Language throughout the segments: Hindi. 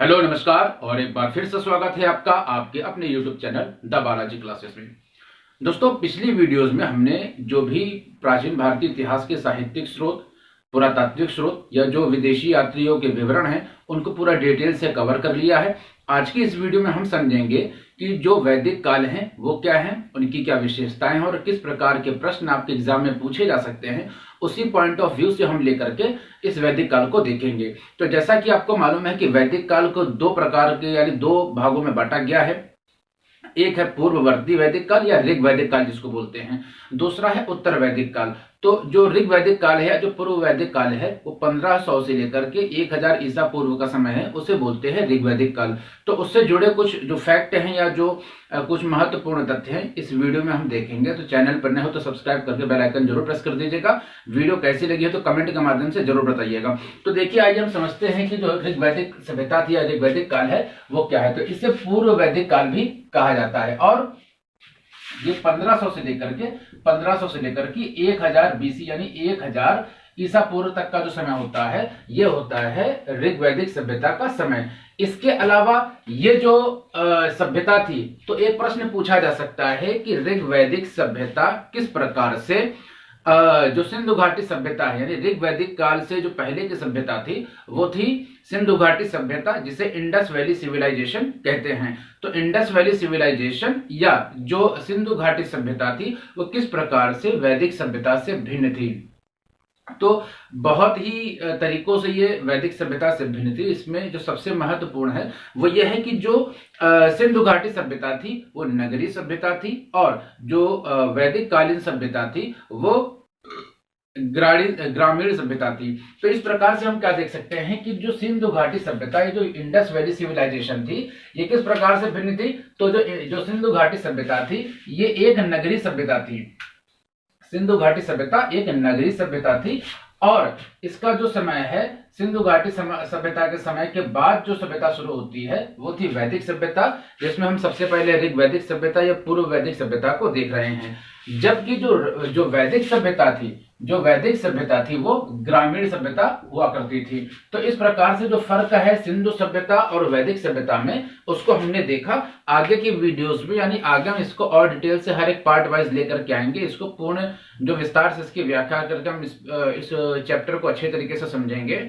हेलो नमस्कार और एक बार फिर से स्वागत है आपका आपके अपने YouTube channel the Balaji classes में। दोस्तों, पिछली वीडियोस में हमने जो भी प्राचीन भारतीय इतिहास के साहित्यिक स्रोत, पुरातात्विक स्रोत या जो विदेशी यात्रियों के विवरण हैं उनको पूरा डिटेल से कवर कर लिया है। आज की इस वीडियो में हम समझेंगे कि जो वैदिक काल हैं वो क्या हैं, उनकी क्या विशेषताएं हैं और किस प्रकार के प्रश्न आपके एग्जाम में पूछे जा सकते हैं। उसी पॉइंट ऑफ व्यू से हम लेकर के इस वैदिक काल को देखेंगे। तो जैसा कि आपको मालूम है कि वैदिक काल को दो प्रकार के यानी दो भागों में बांटा गया है। एक है पूर्ववर्ती वैदिक काल या ऋग वैदिक काल जिसको बोलते हैं, दूसरा है उत्तर वैदिक काल। तो जो ऋग वैदिक काल है या जो पूर्व वैदिक काल है वो 1500 से लेकर के 1000 ईसा पूर्व का समय है, उसे बोलते हैं ऋग वैदिक काल। तो उससे जुड़े कुछ जो फैक्ट हैं या जो कुछ महत्वपूर्ण तथ्य हैं इस वीडियो में हम देखेंगे। तो चैनल पर नए हो तो सब्सक्राइब करके बेल आइकन जरूर प्रेस कर दीजिएगा। वीडियो कैसी लगी है तो कमेंट के माध्यम से जरूर बताइएगा। तो देखिए, आइए हम समझते हैं कि जो ऋग वैदिक सभ्यता थी या ऋग वैदिक काल है वो क्या है। तो इसे पूर्व वैदिक काल भी कहा जाता है और ये 1500 से लेकर के 1000 बीसी यानी 1000 ईसा पूर्व तक का जो समय होता है ये होता है ऋग्वैदिक सभ्यता का समय। इसके अलावा ये जो सभ्यता थी, तो एक प्रश्न पूछा जा सकता है कि ऋग्वैदिक सभ्यता किस प्रकार से जो सिंधु घाटी सभ्यता है यानी ऋग्वैदिक काल से जो पहले की सभ्यता थी वो थी सिंधु घाटी सभ्यता, जिसे इंडस वैली सिविलाइजेशन कहते हैं। तो इंडस वैली सिविलाइजेशन या जो सिंधु घाटी सभ्यता थी वो किस प्रकार से वैदिक सभ्यता से भिन्न थी। तो बहुत ही तरीकों से ये वैदिक सभ्यता से भिन्न थी। इसमें जो सबसे महत्वपूर्ण है वो ये है कि जो सिंधु घाटी सभ्यता थी वो नगरीय सभ्यता थी और जो वैदिक कालीन सभ्यता थी वो ग्रामीण सभ्यता थी। तो इस प्रकार से हम क्या देख सकते हैं कि जो सिंधु घाटी सभ्यता, ये जो इंडस वैली सिविलाइजेशन थी, ये किस प्रकार से भिन्न थी। तो जो सिंधु घाटी सभ्यता थी ये एक नगरीय सभ्यता थी। सिंधु घाटी सभ्यता एक नगरीय सभ्यता थी और इसका जो समय है सिंधु घाटी सभ्यता के समय के बाद जो सभ्यता शुरू होती है वो थी वैदिक सभ्यता, जिसमें हम सबसे पहले ऋग वैदिक सभ्यता या पूर्व वैदिक सभ्यता को देख रहे हैं। जबकि जो वैदिक सभ्यता थी वो ग्रामीण सभ्यता हुआ करती थी। तो इस प्रकार से जो फर्क है सिंधु सभ्यता और वैदिक सभ्यता में उसको हमने देखा। आगे की वीडियोस में यानी आगे हम इसको और डिटेल से हर एक पार्ट वाइज लेकर के आएंगे। इसको पूर्ण जो विस्तार से इसकी व्याख्या करके हम इस चैप्टर को अच्छे तरीके से समझेंगे,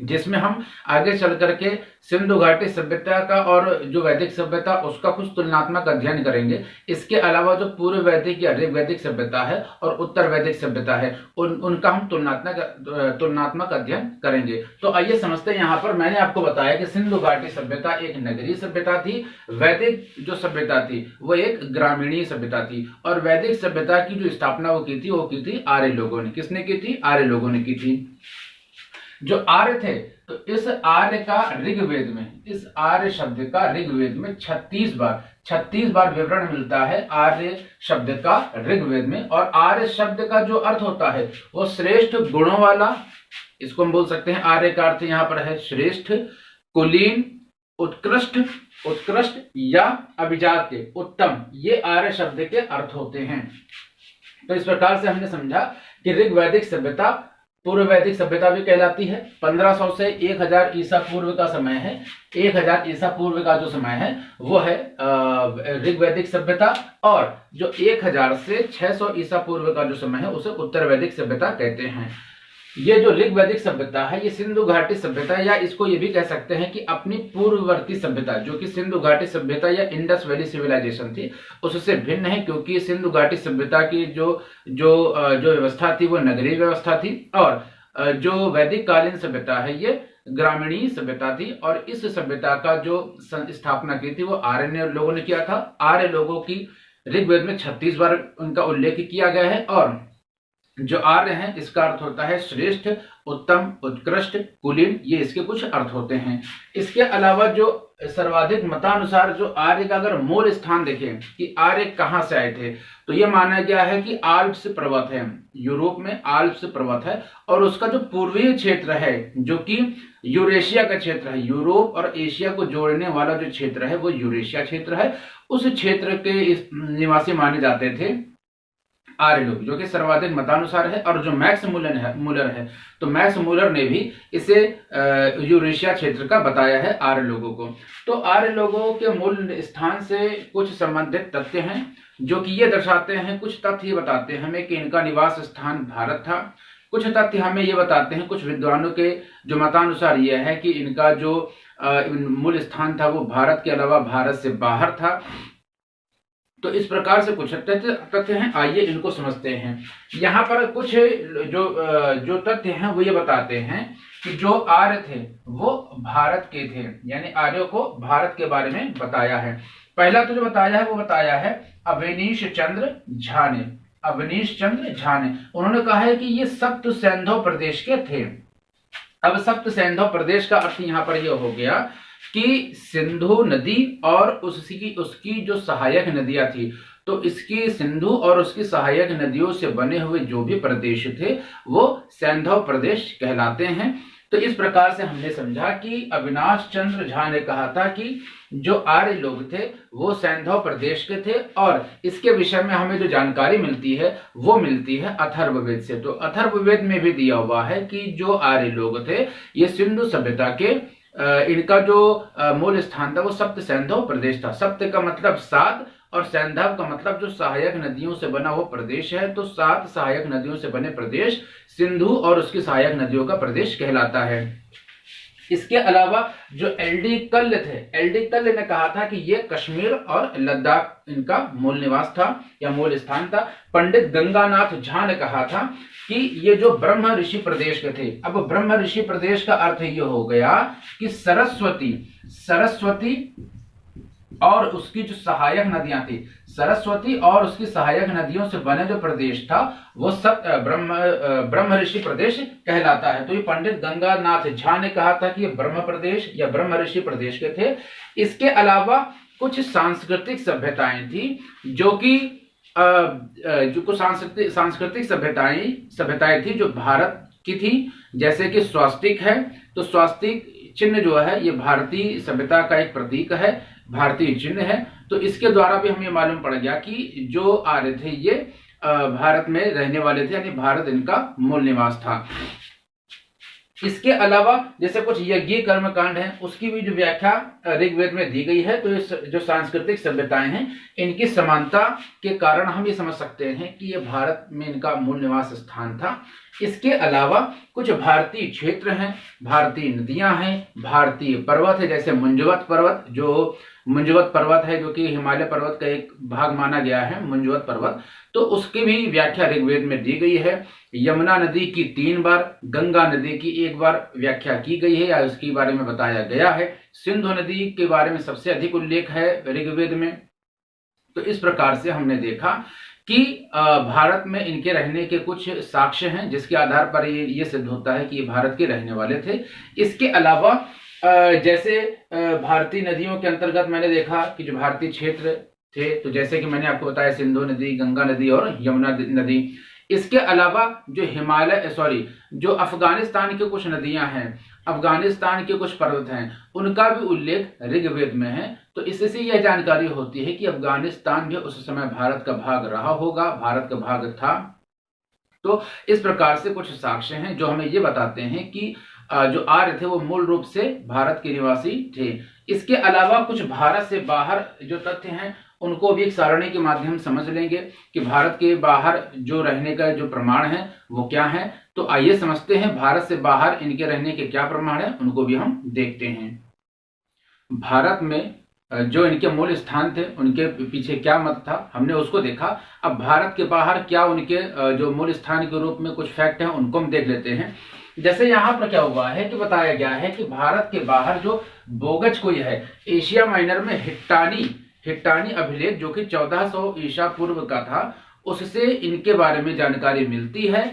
जिसमें हम आगे चल करके सिंधु घाटी सभ्यता का और जो वैदिक सभ्यता उसका कुछ तुलनात्मक अध्ययन करेंगे। इसके अलावा जो पूर्व वैदिक या ऋग वैदिक सभ्यता है और उत्तर वैदिक सभ्यता है उनका हम तुलनात्मक अध्ययन करेंगे। तो आइए समझते हैं। यहाँ पर मैंने आपको बताया कि सिंधु घाटी सभ्यता एक नगरीय सभ्यता थी, वैदिक जो सभ्यता थी वो एक ग्रामीणीय सभ्यता थी और वैदिक सभ्यता की जो स्थापना वो की थी आर्य लोगों ने। किसने की थी? आर्य लोगों ने की थी। जो आर्य थे, तो इस आर्य का ऋग्वेद में, इस आर्य शब्द का ऋग्वेद में 36 बार विवरण मिलता है आर्य शब्द का ऋग्वेद में। और आर्य शब्द का जो अर्थ होता है वो श्रेष्ठ गुणों वाला, इसको हम बोल सकते हैं आर्य का अर्थ यहाँ पर है श्रेष्ठ, कुलीन, उत्कृष्ट या अभिजात, उत्तम, ये आर्य शब्द के अर्थ होते हैं। तो इस प्रकार से हमने समझा कि ऋग्वैदिक सभ्यता पूर्व वैदिक सभ्यता भी कहलाती है। 1500 से 1000 ईसा पूर्व का समय है। 1000 ईसा पूर्व का जो समय है वो है ऋग्वैदिक सभ्यता और जो 1000 से 600 ईसा पूर्व का जो समय है उसे उत्तर वैदिक सभ्यता कहते हैं। ये जो ऋग्वैदिक सभ्यता है ये सिंधु घाटी सभ्यता या इसको ये भी कह सकते हैं कि अपनी पूर्ववर्ती सभ्यता जो कि सिंधु घाटी सभ्यता या इंडस वैली सिविलाइजेशन थी उससे भिन्न है, क्योंकि सिंधु घाटी सभ्यता की जो व्यवस्था थी वो नगरीय व्यवस्था थी और जो वैदिक कालीन सभ्यता है ये ग्रामीणी सभ्यता थी। और इस सभ्यता का जो स्थापना की थी वो आर्य लोगों ने किया था। आर्य लोगों की ऋग्वेद में 36 बार उनका उल्लेख किया गया है और जो आर्य हैं इसका अर्थ होता है श्रेष्ठ, उत्तम, उत्कृष्ट, कुलीन, ये इसके कुछ अर्थ होते हैं। इसके अलावा जो सर्वाधिक मतानुसार जो आर्य का अगर मूल स्थान देखें कि आर्य कहाँ से आए थे, तो ये माना गया है कि आल्प्स पर्वत है, यूरोप में आल्प्स पर्वत है और उसका जो पूर्वीय क्षेत्र है जो कि यूरेशिया का क्षेत्र है, यूरोप और एशिया को जोड़ने वाला जो क्षेत्र है वो यूरेशिया क्षेत्र है, उस क्षेत्र के निवासी माने जाते थे। आर्य लोग, जो कि सर्वाधिक मतानुसार है। और जो मैक्स मूलर है तो मैक्स मूलर ने भी इसे यूरेशिया क्षेत्र का बताया है आर्य लोगों को। तो आर्य लोगों के मूल स्थान से कुछ संबंधित तथ्य हैं जो कि ये दर्शाते हैं, कुछ तथ्य ये बताते हैं हमें कि इनका निवास स्थान भारत था। कुछ तथ्य हमें ये बताते हैं, कुछ विद्वानों के जो मतानुसार यह है कि इनका जो मूल स्थान था वो भारत के अलावा भारत से बाहर था। तो इस प्रकार से कुछ तथ्य हैं, आइए इनको समझते हैं। यहाँ पर कुछ जो तथ्य हैं वो ये बताते हैं कि जो आर्य थे वो भारत के थे, यानी आर्यों को भारत के बारे में बताया है। पहला तो जो बताया है वो बताया है अवनीश चंद्र झा ने। अवनीश चंद्र झा ने उन्होंने कहा है कि ये सप्त सैंधव प्रदेश के थे। अब सप्त सैंधव प्रदेश का अर्थ यहाँ पर यह हो गया कि सिंधु नदी और उसकी जो सहायक नदियां थी, तो इसकी सिंधु और उसकी सहायक नदियों से बने हुए जो भी प्रदेश थे वो सैंधव प्रदेश कहलाते हैं। तो इस प्रकार से हमने समझा कि अविनाश चंद्र झा ने कहा था कि जो आर्य लोग थे वो सैंधव प्रदेश के थे, और इसके विषय में हमें जो जानकारी मिलती है वो मिलती है अथर्ववेद से। तो अथर्ववेद में भी दिया हुआ है कि जो आर्य लोग थे ये सिंधु सभ्यता के इनका जो मूल स्थान था वो सप्त सैंधव प्रदेश था। सप्त का मतलब 7 और सैंधव का मतलब जो सहायक नदियों से बना वो प्रदेश है। तो 7 सहायक नदियों से बने प्रदेश सिंधु और उसकी सहायक नदियों का प्रदेश कहलाता है। इसके अलावा जो एलडी कल्ल थे, एलडी कल्ल ने कहा था कि ये कश्मीर और लद्दाख इनका मूल निवास था या मूल स्थान था। पंडित गंगानाथ झा ने कहा था कि ये जो ब्रह्म ऋषि प्रदेश के थे। अब ब्रह्म ऋषि प्रदेश का अर्थ ये हो गया कि सरस्वती और उसकी जो सहायक नदियां थी, सरस्वती और उसकी सहायक नदियों से बने जो प्रदेश था वो सब ब्रह्म ऋषि प्रदेश कहलाता है। तो ये पंडित गंगानाथ झा ने कहा था कि ये ब्रह्म प्रदेश या ब्रह्म ऋषि प्रदेश के थे। इसके अलावा कुछ सांस्कृतिक सभ्यताएं थी जो कि जो कुछ सांस्कृतिक सभ्यताएं थी जो भारत की थी, जैसे कि स्वास्तिक है। तो स्वास्तिक चिन्ह जो है ये भारतीय सभ्यता का एक प्रतीक है, भारतीय चिन्ह है। तो इसके द्वारा भी हमें मालूम पड़ गया कि जो आर्य थे ये भारत में रहने वाले थे, यानी भारत इनका मूल निवास था। इसके अलावा जैसे कुछ यज्ञ कर्मकांड है उसकी भी जो व्याख्या ऋग्वेद में दी गई है। तो इस जो सांस्कृतिक सभ्यताएं हैं इनकी समानता के कारण हम ये समझ सकते हैं कि ये भारत में इनका मूल निवास स्थान था। इसके अलावा कुछ भारतीय क्षेत्र हैं, भारतीय नदियां हैं, भारतीय पर्वत है, जैसे मुंजवत पर्वत है जो कि हिमालय पर्वत का एक भाग माना गया है, मुंजवत पर्वत। तो उसकी भी व्याख्या ऋग्वेद में दी गई है। यमुना नदी की 3 बार, गंगा नदी की 1 बार व्याख्या की गई है या उसके बारे में बताया गया है। सिंधु नदी के बारे में सबसे अधिक उल्लेख है ऋग्वेद में। तो इस प्रकार से हमने देखा कि भारत में इनके रहने के कुछ साक्ष्य हैं जिसके आधार पर ये सिद्ध होता है कि ये भारत के रहने वाले थे। इसके अलावा जैसे भारतीय नदियों के अंतर्गत मैंने देखा कि जो भारतीय क्षेत्र थे, तो जैसे कि मैंने आपको बताया सिंधु नदी, गंगा नदी और यमुना नदी। इसके अलावा जो अफगानिस्तान के कुछ नदियां हैं, अफगानिस्तान के कुछ पर्वत हैं, उनका भी उल्लेख ऋग्वेद में है। तो इससे यह जानकारी होती है कि अफगानिस्तान भी उस समय भारत का भाग रहा होगा, भारत का भाग था। तो इस प्रकार से कुछ साक्ष्य हैं जो हमें ये बताते हैं कि जो आर्य थे वो मूल रूप से भारत के निवासी थे। इसके अलावा कुछ भारत से बाहर जो तथ्य हैं उनको भी एक सारणी के माध्यम समझ लेंगे कि भारत के बाहर जो रहने का जो प्रमाण है वो क्या है। तो आइए समझते हैं भारत से बाहर इनके रहने के क्या प्रमाण है, उनको भी हम देखते हैं। भारत में जो इनके मूल स्थान थे उनके पीछे क्या मत था, हमने उसको देखा। अब भारत के बाहर क्या उनके जो मूल स्थान के रूप में कुछ फैक्ट हैं उनको हम देख लेते हैं। जैसे यहाँ पर क्या हुआ है कि बताया गया है कि भारत के बाहर जो बोगज कोई है, एशिया माइनर में हिट्टानी अभिलेख जो कि 1400 ईसा पूर्व का था, उससे इनके बारे में जानकारी मिलती है।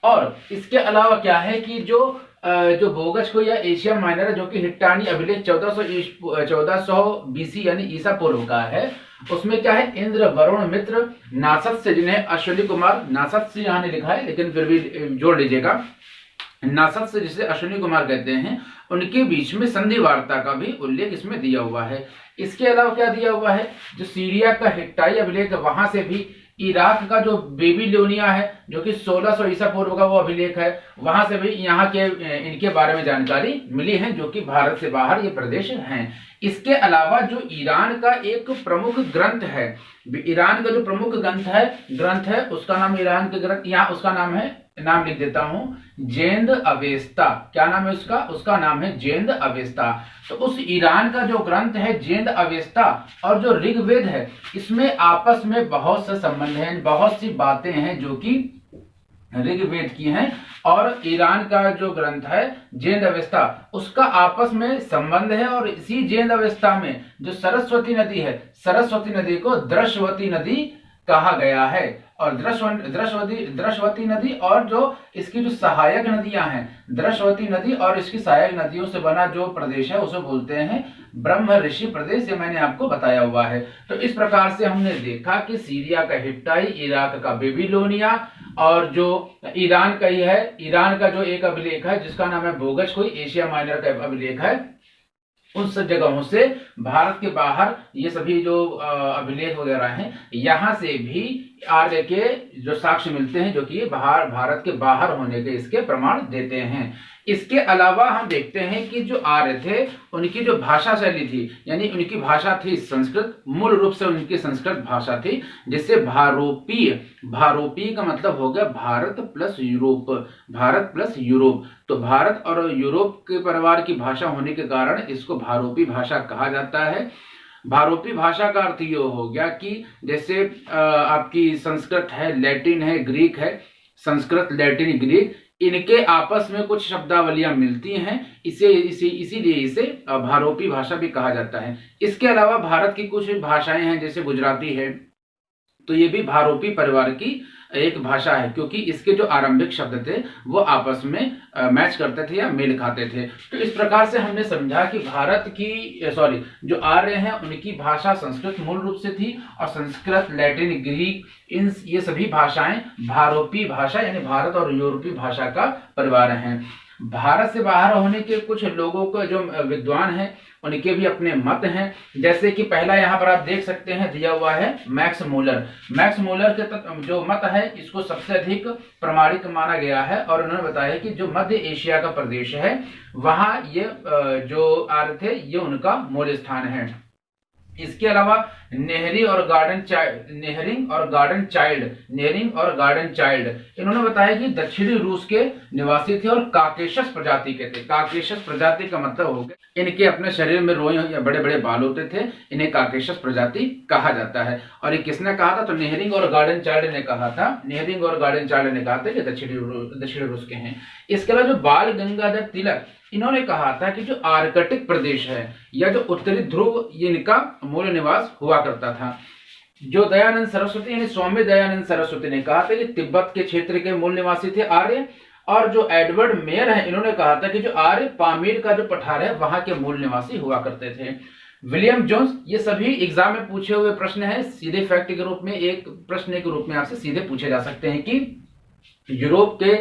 और इसके अलावा क्या है कि जो बोगज को या एशिया माइनर जो कि हिट्टानी अभिलेख 1400 बीसी यानी ईसा पूर्व का है, उसमें क्या है इंद्र, वरुण, मित्र, नासत्स्य, जिन्हें अश्विनी कुमार, नासत्स्य यहाँ ने लिखा है लेकिन फिर भी जोड़ लीजिएगा, नासत्स्य जिसे अश्विनी कुमार कहते हैं, उनके बीच में संधि वार्ता का भी उल्लेख इसमें दिया हुआ है। इसके अलावा क्या दिया हुआ है, जो सीरिया का हिट्टाई अभिलेख वहां से भी इराक का जो बेबीलोनिया है जो कि 1600 ईसा पूर्व का वो अभिलेख है, वहां से भी यहाँ के इनके बारे में जानकारी मिली है, जो कि भारत से बाहर ये प्रदेश हैं। इसके अलावा जो ईरान का एक प्रमुख ग्रंथ है, ईरान का जो प्रमुख ग्रंथ है उसका नाम, ईरान के ग्रंथ, यहाँ उसका नाम है, नाम लिख देता हूं, जेंद अवेस्ता। क्या नाम है उसका? उसका नाम है जेंद अवेस्ता। तो उस ईरान का जो ग्रंथ है जेंद अवेस्ता और जो ऋग्वेद है, इसमें आपस में बहुत से संबंध हैं, बहुत सी बातें हैं जो कि ऋग्वेद की हैं और ईरान का जो ग्रंथ है जेंद अवेस्ता उसका आपस में संबंध है। और इसी जेंद अवेस्ता में जो सरस्वती नदी है, सरस्वती नदी को द्रश्वती नदी कहा गया है। और द्रश्वती नदी और जो इसकी जो सहायक नदियां हैं, द्रश्वती नदी और इसकी सहायक नदियों से बना जो प्रदेश है उसे बोलते हैं ब्रह्म ऋषि प्रदेश। ये मैंने आपको बताया हुआ है। तो इस प्रकार से हमने देखा कि सीरिया का हिप्टाई, इराक का बेबीलोनिया और जो ईरान का ही है, ईरान का जो एक अभिलेख है जिसका नाम है बोगज, कोई एशिया माइनर का अभिलेख है, उन सब जगहों से भारत के बाहर ये सभी जो अभिलेख वगैरह हैं, यहाँ से भी आर्य के जो साक्ष्य मिलते हैं जो कि भारत के बाहर होने के इसके प्रमाण देते हैं। इसके अलावा हम देखते हैं कि जो आर्य थे उनकी जो भाषा शैली थी, यानी उनकी भाषा थी संस्कृत, मूल रूप से उनकी संस्कृत भाषा थी, जिससे भारोपीय का मतलब हो गया Bharat plus Europe, Bharat plus Europe. तो भारत और यूरोप के परिवार की भाषा होने के कारण इसको भारोपी भाषा कहा जाता है। भारोपी भाषा का अर्थ ये हो गया कि जैसे आपकी संस्कृत है, लैटिन है, ग्रीक है, संस्कृत, लैटिन, ग्रीक, इनके आपस में कुछ शब्दावलियां मिलती हैं, इसीलिए इसे भारोपी भाषा भी कहा जाता है। इसके अलावा भारत की कुछ भाषाएं हैं जैसे गुजराती है, तो ये भी भारोपी परिवार की एक भाषा है, क्योंकि इसके जो आरंभिक शब्द थे वो आपस में मैच करते थे या मेल खाते थे। तो इस प्रकार से हमने समझा कि जो आर्य हैं उनकी भाषा संस्कृत मूल रूप से थी और संस्कृत, लैटिन, ग्रीक, ये सभी भाषाएं भारोपी भाषा यानी भारत और यूरोपीय भाषा का परिवार हैं। भारत से बाहर होने के कुछ लोगों को जो विद्वान हैं उनके भी अपने मत हैं, जैसे कि पहला यहाँ पर आप देख सकते हैं दिया हुआ है मैक्स मूलर। मैक्स मूलर के जो मत है इसको सबसे अधिक प्रामाणिक माना गया है और उन्होंने बताया कि जो मध्य एशिया का प्रदेश है वहां ये जो आर्य थे ये उनका मूल स्थान है। इसके अलावा नेहरिंग और गार्डन चाइल्ड इन्होंने बताया कि दक्षिणी रूस के निवासी थे और काकेशस प्रजाति के थे। काकेशस प्रजाति का मतलब हो गया इनके अपने शरीर में रोए या बड़े बड़े बाल होते थे, इन्हें काकेशस प्रजाति कहा जाता है। और ये किसने कहा था? तो नेहरिंग और गार्डन चाइल्ड ने कहा था कि दक्षिणी रूस के हैं। इसके अलावा जो बाल गंगाधर तिलक इन्होंने कहा था कि जो आर्कटिक प्रदेश है या जो उत्तरी ध्रुव ये इनका मूल निवास हुआ करता था। जो दयानंद सरस्वती यानी स्वामी दयानंद सरस्वती ने कहा था कि तिब्बत के क्षेत्र के मूल निवासी थे आर्य। और जो एडवर्ड मेयर है इन्होंने कहा था कि जो आर्य पामीर का जो पठार है वहां के मूल निवासी हुआ करते थे। विलियम जोन्स, ये सभी एग्जाम में पूछे हुए प्रश्न है, सीधे फैक्ट के रूप में एक प्रश्न के रूप में आपसे सीधे पूछे जा सकते हैं कि यूरोप के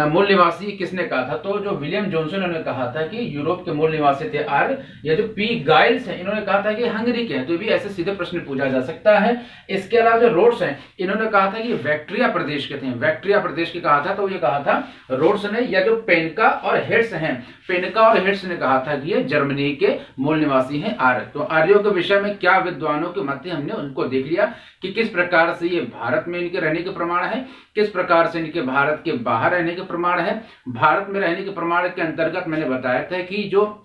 मूल निवासी किसने कहा था? तो जो विलियम जॉनसन ने कहा था कि यूरोप के मूल निवासी थे आर्य। या जो पी गाइल्स हैं इन्होंने कहा था कि हंगरी के हैं। तो भी ऐसे सीधे प्रश्न पूछा जा सकता है। इसके अलावा जो रोड्स हैं इन्होंने कहा था कि वैक्ट्रिया प्रदेश के थे, वैक्ट्रिया प्रदेश के कहा था। तो ये कहा था रोड्स ने। या जो पेनका और हेड्स हैं, पेनका और हेड्स ने कहा था कि ये जर्मनी के मूल निवासी हैं आर्य। तो आर्यों के विषय में क्या विद्वानों के मत हमने उनको देख लिया कि किस प्रकार से ये भारत में इनके रहने के प्रमाण है, किस प्रकार से इनके भारत के बाहर रहने के प्रमाण है। भारत में रहने के प्रमाण के अंतर्गत मैंने बताया था कि जो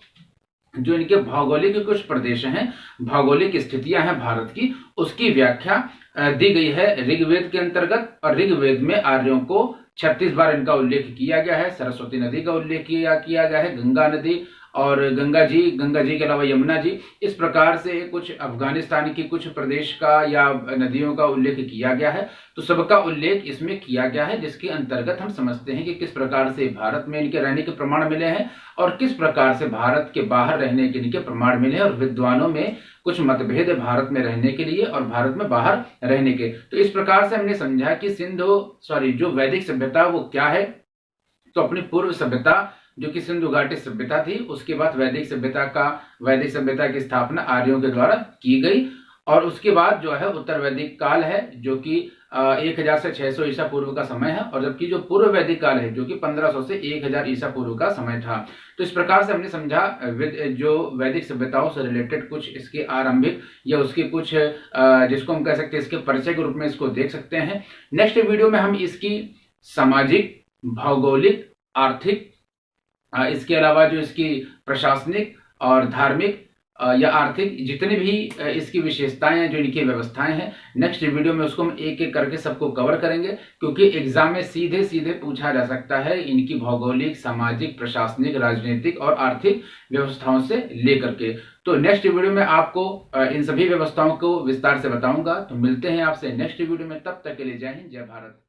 इनके भौगोलिक कुछ प्रदेश हैं, भौगोलिक स्थितियां हैं भारत की, उसकी व्याख्या दी गई है ऋग्वेद के अंतर्गत। और ऋग्वेद में आर्यों को 36 बार इनका उल्लेख किया गया है। सरस्वती नदी का उल्लेख किया गया है, गंगा नदी और गंगा जी के अलावा यमुना जी। इस प्रकार से कुछ अफगानिस्तान की कुछ प्रदेश का या नदियों का उल्लेख किया गया है। तो सबका उल्लेख इसमें किया गया है, जिसके अंतर्गत हम समझते हैं कि किस प्रकार से भारत में इनके रहने के प्रमाण मिले हैं और किस प्रकार से भारत के बाहर रहने के इनके प्रमाण मिले हैं। और विद्वानों में कुछ मतभेद है भारत में रहने के लिए और भारत में बाहर रहने के। तो इस प्रकार से हमने समझा कि जो वैदिक सभ्यता वो क्या है। तो अपनी पूर्व सभ्यता जो कि सिंधु घाटी सभ्यता थी, उसके बाद वैदिक सभ्यता की स्थापना आर्यों के द्वारा की गई। और उसके बाद जो है उत्तर वैदिक काल है जो कि 1000 से 600 ईसा पूर्व का समय है, और जबकि जो पूर्व वैदिक काल है जो कि 1500 से 1000 ईसा पूर्व का समय था। तो इस प्रकार से हमने समझा जो वैदिक सभ्यताओं से रिलेटेड कुछ इसके आरंभिक या उसके कुछ जिसको हम कह सकते हैं इसके परिचय के रूप में इसको देख सकते हैं। नेक्स्ट वीडियो में हम इसकी सामाजिक, भौगोलिक, आर्थिक, इसके अलावा जो इसकी प्रशासनिक और धार्मिक या आर्थिक जितनी भी इसकी विशेषताएं हैं, जो इनकी व्यवस्थाएं हैं, नेक्स्ट वीडियो में उसको हम एक एक करके सबको कवर करेंगे, क्योंकि एग्जाम में सीधे सीधे पूछा जा सकता है इनकी भौगोलिक, सामाजिक, प्रशासनिक, राजनीतिक और आर्थिक व्यवस्थाओं से लेकर के। तो नेक्स्ट वीडियो में आपको इन सभी व्यवस्थाओं को विस्तार से बताऊंगा। तो मिलते हैं आपसे नेक्स्ट वीडियो में, तब तक के लिए जय हिंद, जय भारत।